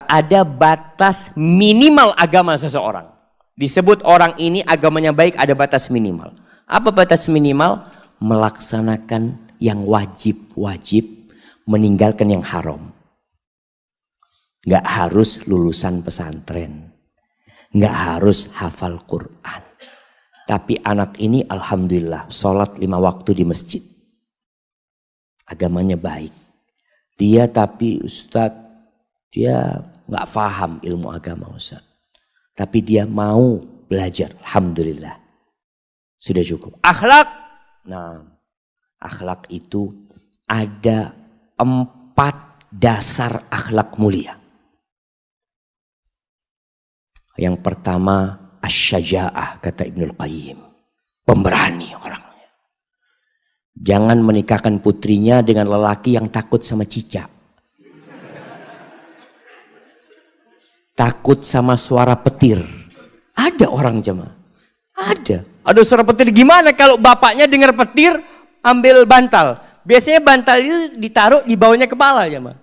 Ada batas minimal agama seseorang. Disebut orang ini agamanya baik, ada batas minimal. Apa batas minimal? Melaksanakan yang wajib-wajib, meninggalkan yang haram. Nggak harus lulusan pesantren. Nggak harus hafal Quran. Tapi anak ini alhamdulillah sholat 5 waktu di masjid. Agamanya baik. Dia tapi Ustadz, dia nggak paham ilmu agama Ustaz. Tapi dia mau belajar. Alhamdulillah. Sudah cukup. Akhlak. Nah, akhlak itu ada 4 dasar akhlak mulia. Yang pertama, asy-syaja'ah, kata Ibnul Qayyim. Pemberani orangnya. Jangan menikahkan putrinya dengan lelaki yang takut sama cicak. Takut sama suara petir. Ada orang jemaah. Ada suara petir. Gimana kalau bapaknya dengar petir, ambil bantal. Biasanya bantal itu ditaruh di bawahnya kepala jemaah.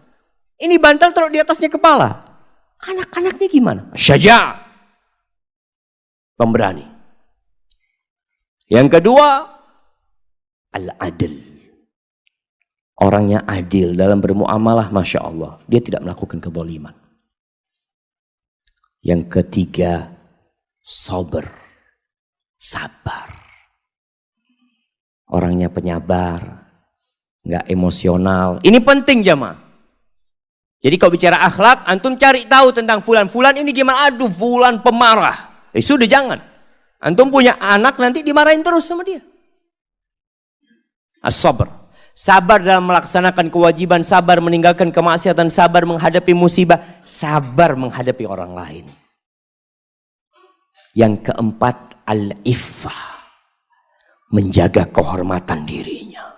Ini bantal taruh di atasnya kepala. Anak-anaknya gimana? Syaja'. Pemberani. Yang kedua, al-adl. Orangnya adil dalam bermuamalah, Masya Allah. Dia tidak melakukan kezaliman. Yang ketiga, sabar. Orangnya penyabar, nggak emosional. Ini penting jamaah. Jadi kalau bicara akhlak, antum cari tahu tentang fulan. Fulan ini gimana? Aduh, fulan pemarah. Sudah jangan. Antum punya anak nanti dimarahin terus sama dia. As-sabr. Sabar dalam melaksanakan kewajiban, sabar meninggalkan kemaksiatan, sabar menghadapi musibah, sabar menghadapi orang lain. Yang keempat, al-iffah. Menjaga kehormatan dirinya.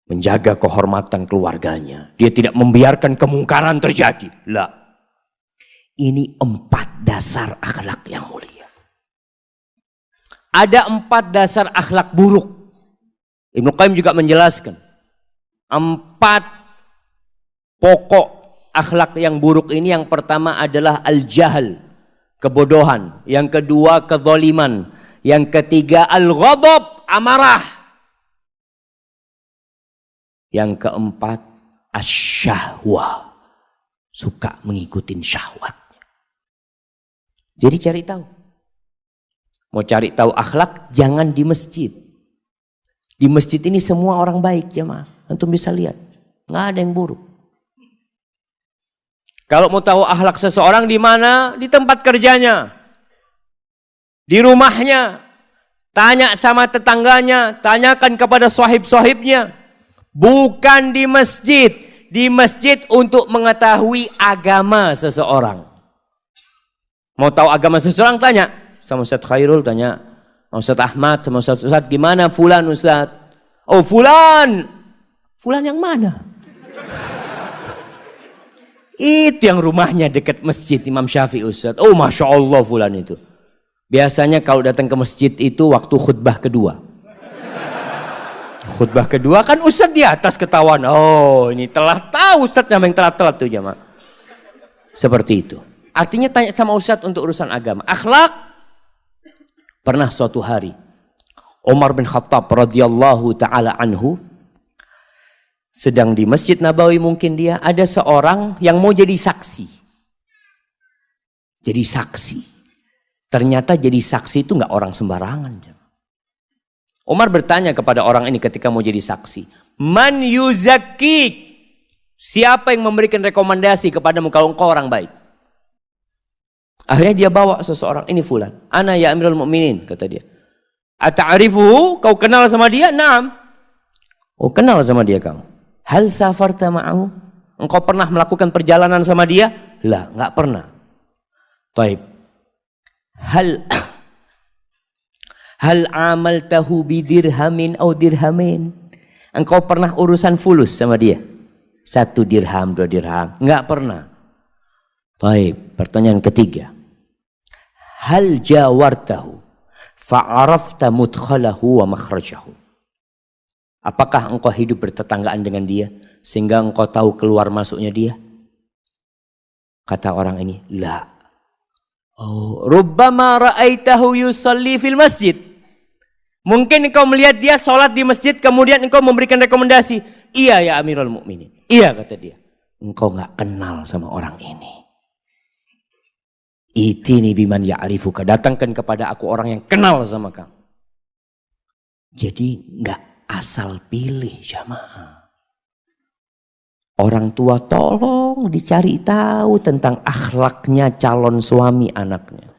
Menjaga kehormatan keluarganya. Dia tidak membiarkan kemungkaran terjadi. La. Ini 4 dasar akhlak yang mulia. Ada 4 dasar akhlak buruk. Ibnu Qayyim juga menjelaskan 4 pokok akhlak yang buruk ini. Yang pertama adalah al-jahl, kebodohan. Yang kedua kezaliman. Yang ketiga al-ghadab, amarah. Yang keempat asyahwah, suka mengikuti syahwatnya. Jadi cari tahu. Mau cari tahu akhlak, jangan di masjid. Di masjid ini semua orang baik jemaah. Antum bisa lihat, nggak ada yang buruk. Kalau mau tahu akhlak seseorang di mana? Di tempat kerjanya, di rumahnya. Tanya sama tetangganya, tanyakan kepada sahib-sahibnya. Bukan di masjid. Di masjid untuk mengetahui agama seseorang. Mau tahu agama seseorang, tanya sama Ustaz Khairul, tanya Ustaz Ahmad, sama Ustaz gimana fulan Ustaz? Oh fulan. Fulan yang mana? Itu yang rumahnya dekat masjid Imam Syafi'i Ustaz. Oh Masya Allah fulan itu. Biasanya kalau datang ke masjid itu waktu khutbah kedua. Khutbah kedua kan Ustaz di atas ketahuan. Oh ini telah tahu Ustaz yang telat-telat tuh jemaah. Seperti itu. Artinya tanya sama Ustaz untuk urusan agama. Akhlak. Pernah suatu hari Umar bin Khattab radhiyallahu taala anhu sedang di Masjid Nabawi, mungkin dia ada seorang yang mau jadi saksi. Jadi saksi. Ternyata jadi saksi itu nggak orang sembarangan. Umar bertanya kepada orang ini ketika mau jadi saksi, "Man yuzakkik?" Siapa yang memberikan rekomendasi kepadamu kalau engkau orang baik? Akhirnya dia bawa seseorang, ini fulan. Ana ya Amirul Mukminin, kata dia. Ata'rifuhu? Kau kenal sama dia? Naam. Oh, kenal sama dia kamu. Hal safarta ma'ahu? Engkau pernah melakukan perjalanan sama dia? Lah, enggak pernah. Taib. Hal amaltahu bidirhamin au dirhamin? Engkau pernah urusan fulus sama dia? 1 dirham, 2 dirham? Enggak pernah. Taib. Pertanyaan ketiga. Hal jawartahu fa'arafta mudkhalahu wa makhrajahu? Apakah engkau hidup bertetanggaan dengan dia sehingga engkau tahu keluar masuknya dia? Kata orang ini, la. Oh, rubbama ra'aitahu yusalli fil masjid. Mungkin engkau melihat dia sholat di masjid, kemudian engkau memberikan rekomendasi. Iya ya Amirul Mukminin. Iya kata dia. Engkau nggak kenal sama orang ini. Itini biman ya'rifuka. Datangkan kepada aku orang yang kenal sama kamu. Jadi nggak asal pilih jamaah. Orang tua tolong dicari tahu tentang akhlaknya calon suami anaknya.